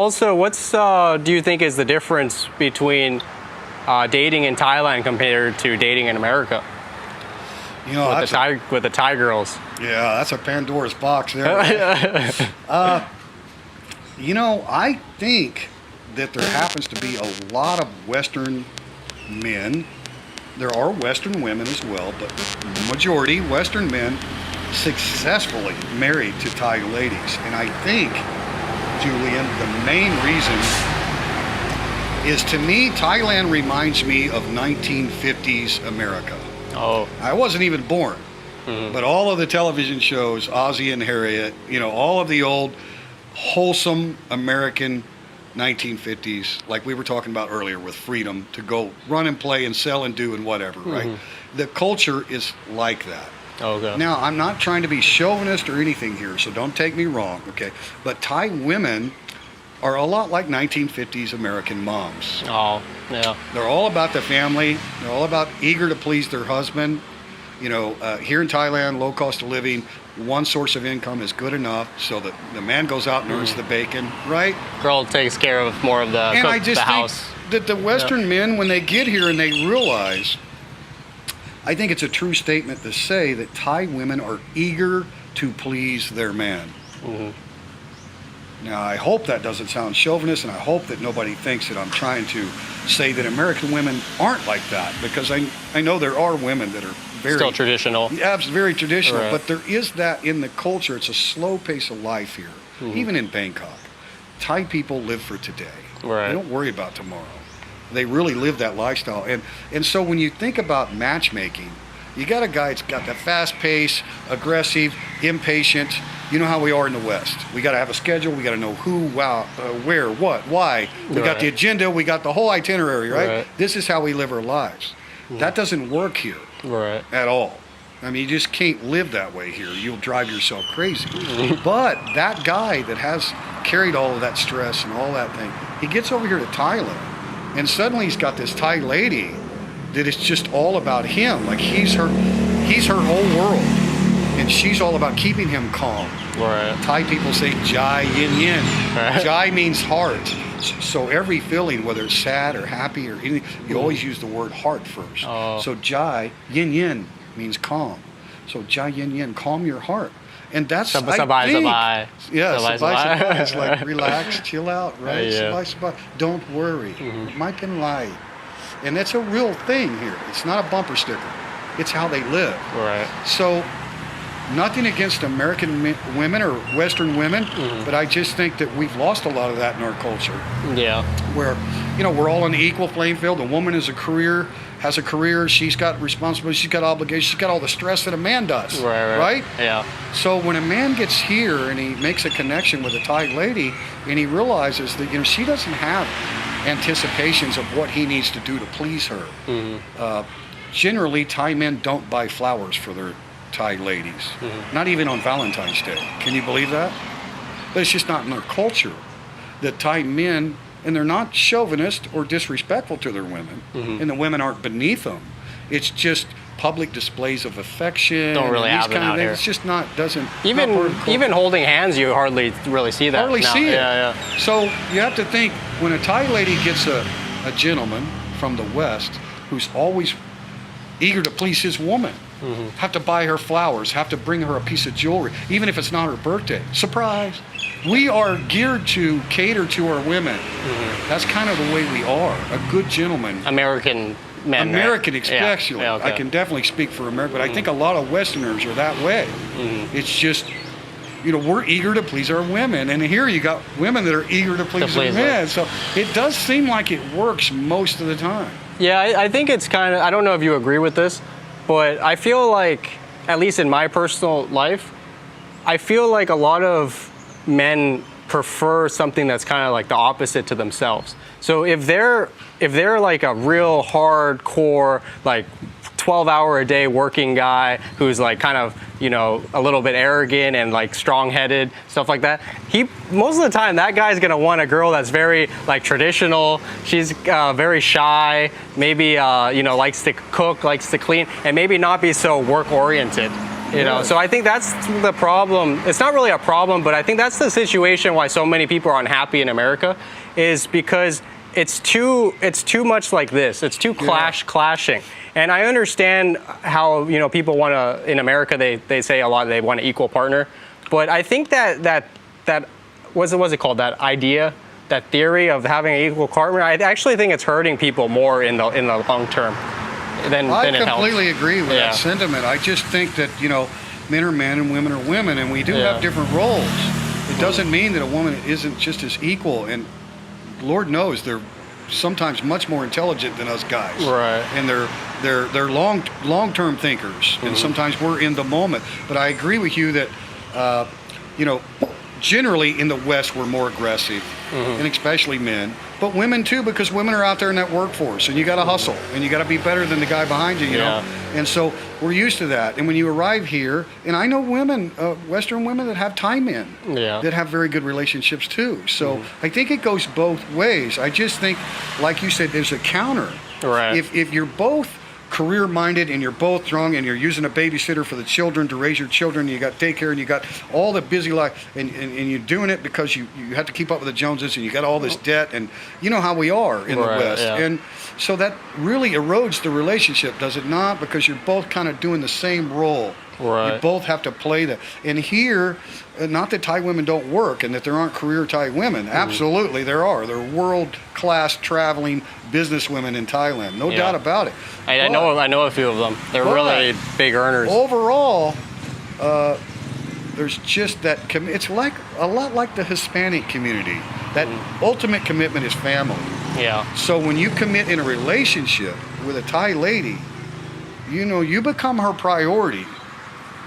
Also, what's do you think is the difference between dating in Thailand compared to dating in America? You know, With the Thai girls. yeah, that's a Pandora's box there. Right? You know, I think that there happens to be a lot of Western men. There are Western women as well, but majority Western men successfully married to Thai ladies. And I think, Julian, the main reason is, to me, Thailand reminds me of 1950s America. Oh. I wasn't even born, but all of the television shows, Ozzie and Harriet, you know, all of the old wholesome American 1950s, like we were talking about earlier, with freedom to go run and play and sell and do and whatever, right? The culture is like that. Okay. Now, I'm not trying to be chauvinist or anything here, so don't take me wrong, okay? But Thai women are a lot like 1950s American moms. Oh, yeah. They're all about the family. They're all about eager to please their husband. You know, here in Thailand, low cost of living, one source of income is good enough so that the man goes out and earns the bacon, right? Girl takes care of more of the, And I just the think house. that the Western men, when they get here and they realize, I think it's a true statement to say that Thai women are eager to please their man. Now, I hope that doesn't sound chauvinist, and I hope that nobody thinks that I'm trying to say that American women aren't like that, because I know there are women that are very... Still traditional. Yeah, very traditional, Right. but there is that in the culture. It's a slow pace of life here, even in Bangkok. Thai people live for today. Right. They don't worry about tomorrow. They really live that lifestyle. And so when you think about matchmaking, you got a guy that's got that fast pace, aggressive, impatient. You know how we are in the West. We got to have a schedule. We got to know who, where, what, why. We got the agenda. We got the whole itinerary, right? This is how we live our lives. That doesn't work here at all. I mean, you just can't live that way here. You'll drive yourself crazy. But that guy that has carried all of that stress and all that thing, he gets over here to Thailand, and suddenly he's got this Thai lady that is just all about him. Like he's her whole world. And she's all about keeping him calm. Right. Thai people say Jai Yin Yin. Jai means heart. So every feeling, whether it's sad or happy or anything, you always use the word heart first. So Jai Yin Yin means calm. So Jai Yin Yin, calm your heart. And that's, I think, sabai. Yeah, Sabai, sabai. It's like relax, chill out, right? Yeah. Sabai, sabai. Don't worry. Mike and Lai. And that's a real thing here. It's not a bumper sticker. It's how they live. Right. So nothing against American women or Western women, but I just think that we've lost a lot of that in our culture. Yeah. Where, you know, we're all on the equal playing field. A woman has a career, she's got responsibility, she's got obligations, she's got all the stress that a man does. Right? Yeah. So when a man gets here and he makes a connection with a Thai lady and he realizes that, you know, she doesn't have anticipations of what he needs to do to please her. Generally, Thai men don't buy flowers for their Thai ladies, not even on Valentine's Day. Can you believe that? But it's just not in their culture that Thai men, and they're not chauvinist or disrespectful to their women, and the women aren't beneath them. It's just public displays of affection. Don't really have it out here. It's just not, doesn't. Even holding hands, you hardly really see that. Hardly see it. Yeah. So you have to think, when a Thai lady gets a gentleman from the West who's always eager to please his woman, have to buy her flowers, have to bring her a piece of jewelry, even if it's not her birthday. Surprise! We are geared to cater to our women. That's kind of the way we are. A good gentleman. American men. American right? especially. Yeah, okay. I can definitely speak for America, but I think a lot of Westerners are that way. It's just, you know, we're eager to please our women, and here you got women that are eager to please their men. So it does seem like it works most of the time. Yeah, I think it's kind of, I don't know if you agree with this, but I feel like, at least in my personal life, I feel like a lot of men prefer something that's kind of like the opposite to themselves. So if they're like a real hardcore, like 12-hour-a-day working guy who's like kind of, you know, a little bit arrogant and like strong-headed, stuff like that, most of the time that guy's gonna want a girl that's very like traditional. She's very shy, maybe you know, likes to cook, likes to clean, and maybe not be so work-oriented. You know, so I think that's the problem. It's not really a problem, but I think that's the situation why so many people are unhappy in America, is because it's too much like this. It's too clashing. And I understand how, you know, people want to, in America, they say a lot, they want an equal partner. But I think that what's it called? That idea, that theory of having an equal partner, I actually think it's hurting people more in the long term than it helps. I completely agree with that sentiment. I just think that, you know, men are men and women are women, and we do have different roles. It doesn't mean that a woman isn't just as equal, and Lord knows they're sometimes much more intelligent than us guys. Right. And they're long-term thinkers, and sometimes we're in the moment. But I agree with you that, you know, generally in the West we're more aggressive, and especially men. But women too, because women are out there in that workforce, and you got to hustle, and you got to be better than the guy behind you, you know. And so we're used to that. And when you arrive here, and I know women, Western women that have Thai men, that have very good relationships too. So I think it goes both ways. I just think, like you said, there's a counter. Right. If you're both career-minded and you're both strong and you're using a babysitter for the children to raise your children, and you got daycare and you got all the busy life, and you're doing it because you have to keep up with the Joneses, and you got all this debt, and you know how we are in the West. And so that really erodes the relationship, does it not? Because you're both kind of doing the same role. Right. You both have to play that. And here, not that Thai women don't work and that there aren't career Thai women. Absolutely, there are. There are world-class traveling business women in Thailand. No doubt about it. I know a few of them. They're really big earners. Overall, there's just that. It's like a lot like the Hispanic community. That ultimate commitment is family. Yeah. So when you commit in a relationship with a Thai lady, you know, you become her priority,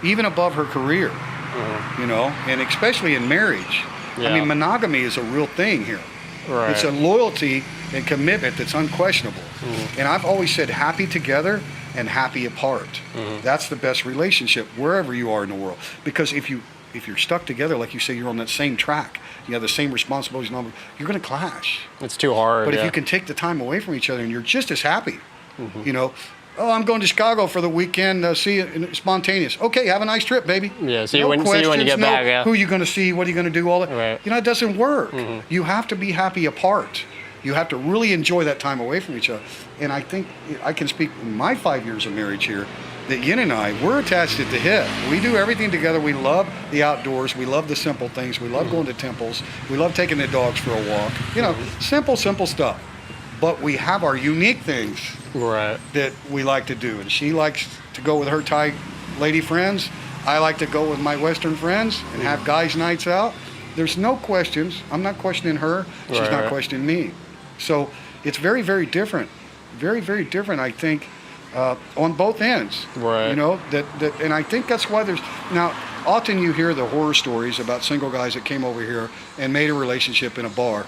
even above her career. You know, and especially in marriage. I mean, monogamy is a real thing here. Right. It's a loyalty and commitment that's unquestionable. And I've always said happy together and happy apart. That's the best relationship wherever you are in the world. Because if you're stuck together, like you say, you're on that same track, you have the same responsibilities, you're going to clash. It's too hard. But if you can take the time away from each other and you're just as happy, you know, oh, I'm going to Chicago for the weekend. See you, spontaneous. Okay, have a nice trip, baby. Yeah, see you when you get back. Yeah. Who are you going to see? What are you going to do? All that. Right. You know, it doesn't work. You have to be happy apart. You have to really enjoy that time away from each other. And I think I can speak in my 5 years of marriage here that Yin and I, we're attached at the hip. We do everything together. We love the outdoors. We love the simple things. We love going to temples. We love taking the dogs for a walk. You know, simple stuff. But we have our unique things that we like to do. And she likes to go with her Thai lady friends. I like to go with my Western friends and have guys' nights out. There's no questions. I'm not questioning her. She's not questioning me. So it's very, very different. Very, very different, I think, on both ends. Right. You know, and I think that's why there's... Now, often you hear the horror stories about single guys that came over here and made a relationship in a bar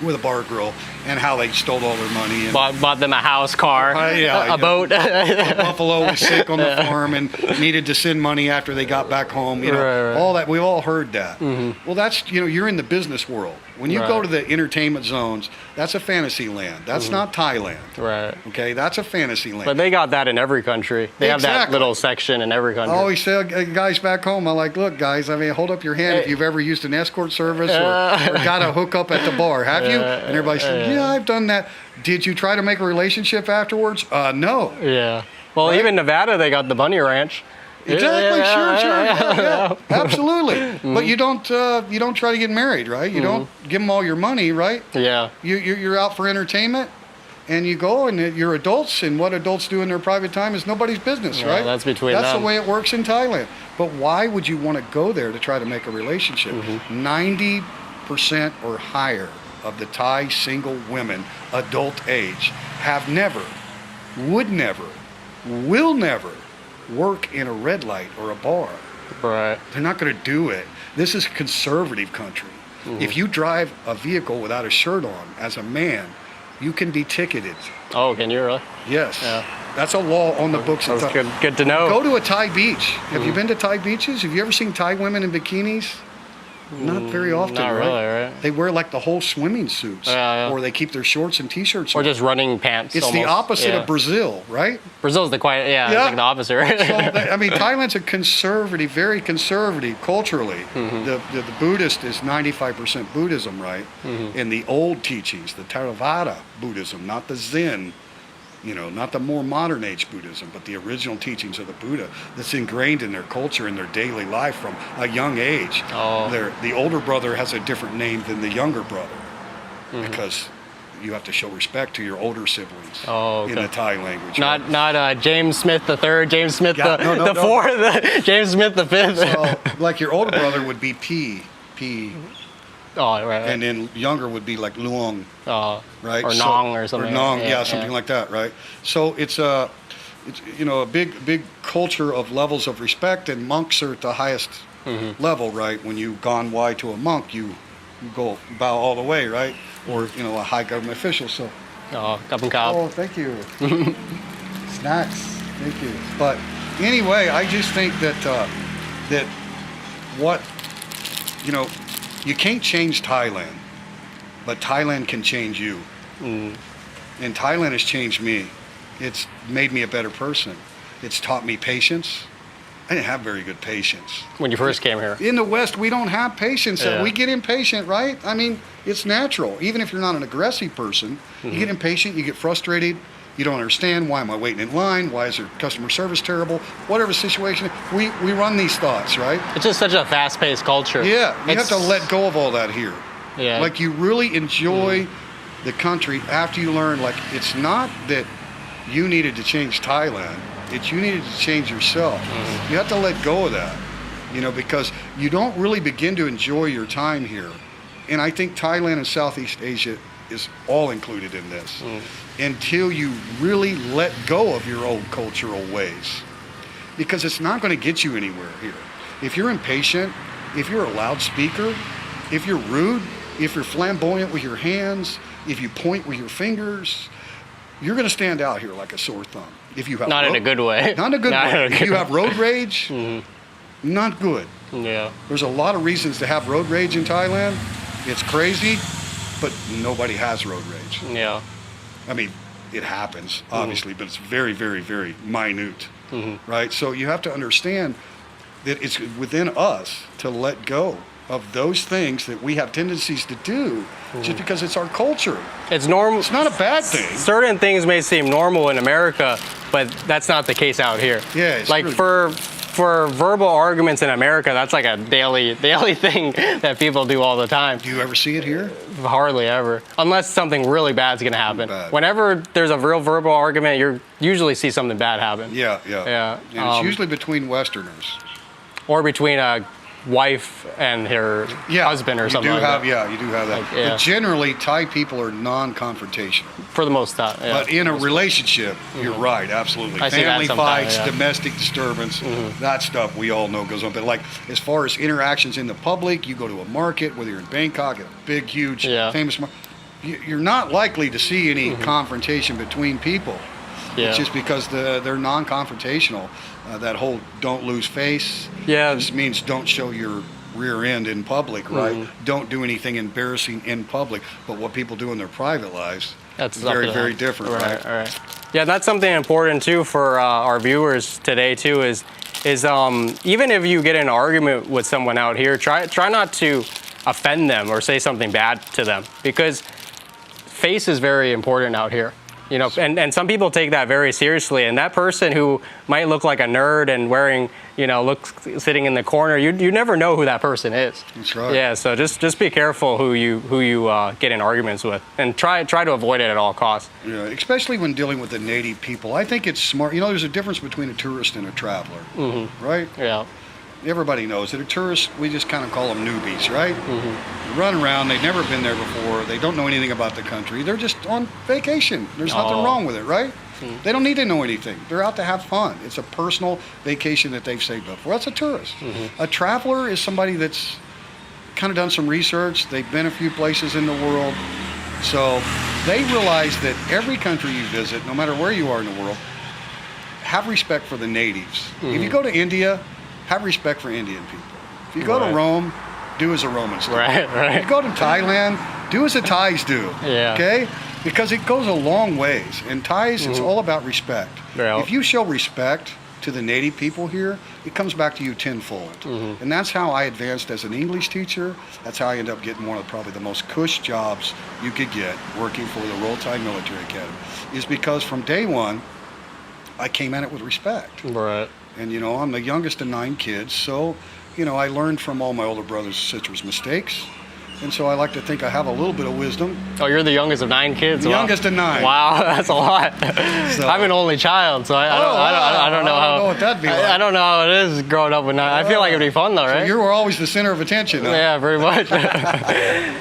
with a bar girl, and how they stole all their money and bought them a house, car, a boat. Buffalo was sick on the farm and needed to send money after they got back home. You know, all that. We've all heard that. Well, that's, you know, you're in the business world. When you go to the entertainment zones, that's a fantasy land. That's not Thailand. Right. Okay, that's a fantasy land. But they got that in every country. They have that little section in every country. I always say, guys back home, I'm like, look, guys, I mean, hold up your hand if you've ever used an escort service or got a hookup at the bar. Have you? And everybody said, yeah, I've done that. Did you try to make a relationship afterwards? No. Yeah. Well, even Nevada, they got the Bunny Ranch. Exactly. Sure. Absolutely. But you don't try to get married, right? You don't give them all your money, right? Yeah. You're out for entertainment, and you go, and you're adults, and what adults do in their private time is nobody's business, right? That's between them. That's the way it works in Thailand. But why would you want to go there to try to make a relationship? 90% or higher of the Thai single women, adult age, have never, would never, will never work in a red light or a bar. Right. They're not going to do it. This is a conservative country. If you drive a vehicle without a shirt on as a man, you can be ticketed. Oh, can you really? Yes. Yeah. That's a law on the books. That's good to know. Go to a Thai beach. Have you been to Thai beaches? Have you ever seen Thai women in bikinis? Not very often, not right? really, right? They wear like the whole swimming suits, Yeah. or they keep their shorts and t-shirts Or on. just running pants. It's almost. the opposite Yeah. of Brazil, right? Brazil's the quiet. Yeah, Yeah. it's like the opposite, right? So, I mean, Thailand's a conservative, very conservative culturally. The Buddhist is 95% Buddhism, right? And the old teachings, the Theravada Buddhism, not the Zen, not the more modern age Buddhism, but the original teachings of the Buddha that's ingrained in their culture and their daily life from a young age. Oh. The older brother has a different name than the younger brother because you have to show respect to your older siblings in the Thai language. right? Not James Smith the third, James Smith Yeah, the fourth, James Smith the fifth. So, like your older brother would be P, oh, right. and then younger would be like Luong, right? Or Nong or something. Or Nong, something like that, right? So it's a big culture of levels of respect, and monks are at the highest level, right? When you gone Y to a monk, you go bow all the way, right? Or a high government official. So. Cup and cow. Oh, thank you. Snacks, thank you. But anyway, I just think that you can't change Thailand, but Thailand can change you. And Thailand has changed me. It's made me a better person. It's taught me patience. I didn't have very good patience. When you first came here. In the West, we don't have patience. Yeah. We get impatient, right? I mean, it's natural. Even if you're not an aggressive person, you get impatient, you get frustrated, you don't understand, why am I waiting in line? Why is their customer service terrible? Whatever situation, we run these thoughts, right? It's just such a fast-paced culture. Yeah, you have to let go of all that here. Yeah. Like you really enjoy the country after you learn, like it's not that you needed to change Thailand. It's you needed to change yourself. You have to let go of that, because you don't really begin to enjoy your time here. And I think Thailand and Southeast Asia is all included in this until you really let go of your old cultural ways. Because it's not going to get you anywhere here. If you're impatient, if you're a loudspeaker, if you're rude, if you're flamboyant with your hands, if you point with your fingers, you're going to stand out here like a sore thumb. If you have Not in a good way. Not in a good way. If you have road rage, not good. Yeah. There's a lot of reasons to have road rage in Thailand. It's crazy, but nobody has road rage. Yeah. I mean, it happens, obviously, but it's very, very, very minute, right? So you have to understand that it's within us to let go of those things that we have tendencies to do just because it's our culture. It's normal. It's not a bad thing. Certain things may seem normal in America, but that's not the case out here. Yeah, it's like true. for verbal arguments in America, that's like a daily thing that people do all the time. Do you ever see it here? Hardly ever, unless something really bad's gonna happen. Bad. Whenever there's a real verbal argument, you usually see something bad happen. Yeah. Yeah. And it's usually between Westerners. Or between a wife and her husband or something like that. Yeah, you do have that. Like, yeah. But generally, Thai people are non-confrontational. For the most part. Yeah. But in a relationship, you're right, absolutely. I see that Family sometimes, fights, yeah. domestic disturbance, that stuff we all know goes on. But like as far as interactions in the public, you go to a market, whether you're in Bangkok, a big, huge, famous market, you're not likely to see any confrontation between people. Yeah. It's just because they're non-confrontational. That whole don't lose face just means don't show your rear end in public, right? Don't do anything embarrassing in public. But what people do in their private lives, that's very, very different, right? Right. Yeah, that's something important too for our viewers today too. Is even if you get in an argument with someone out here, try not to offend them or say something bad to them, because face is very important out here. And some people take that very seriously. And that person who might look like a nerd and wearing, sitting in the corner, you never know who that person is. That's right. Yeah. So just be careful who you get in arguments with, and try to avoid it at all costs. Yeah, especially when dealing with the native people. I think it's smart. There's a difference between a tourist and a traveler, right? Yeah. Everybody knows that a tourist, we just kind of call them newbies, right? They run around, they've never been there before, they don't know anything about the country, they're just on vacation. There's nothing wrong with it, right? They don't need to know anything. They're out to have fun. It's a personal vacation that they've saved up for. That's a tourist. A traveler is somebody that's kind of done some research, they've been a few places in the world, so they realize that every country you visit, no matter where you are in the world, have respect for the natives. If you go to India, have respect for Indian people. If you go to Rome, do as the Romans do. Right. You go to Thailand, do as the Thais do. Yeah. Okay? Because it goes a long ways. In Thais, it's all about respect. Yeah. If you show respect to the native people here, it comes back to you tenfold. And that's how I advanced as an English teacher. That's how I ended up getting one of probably the most cush jobs you could get working for the Royal Thai Military Academy, is because from day one, I came at it with respect. Right. And, you know, I'm the youngest of 9 kids, so, you know, I learned from all my older brothers and sisters' mistakes. And so I like to think I have a little bit of wisdom. Oh, you're the youngest of 9 kids? The youngest of 9. Wow, that's a lot. So- I'm an only child, so I don't know I how. don't know what that'd be like. I don't know how it is growing up with 9. I feel like it'd be fun though, right? So you were always the center of attention, huh? Yeah, pretty much. Yeah.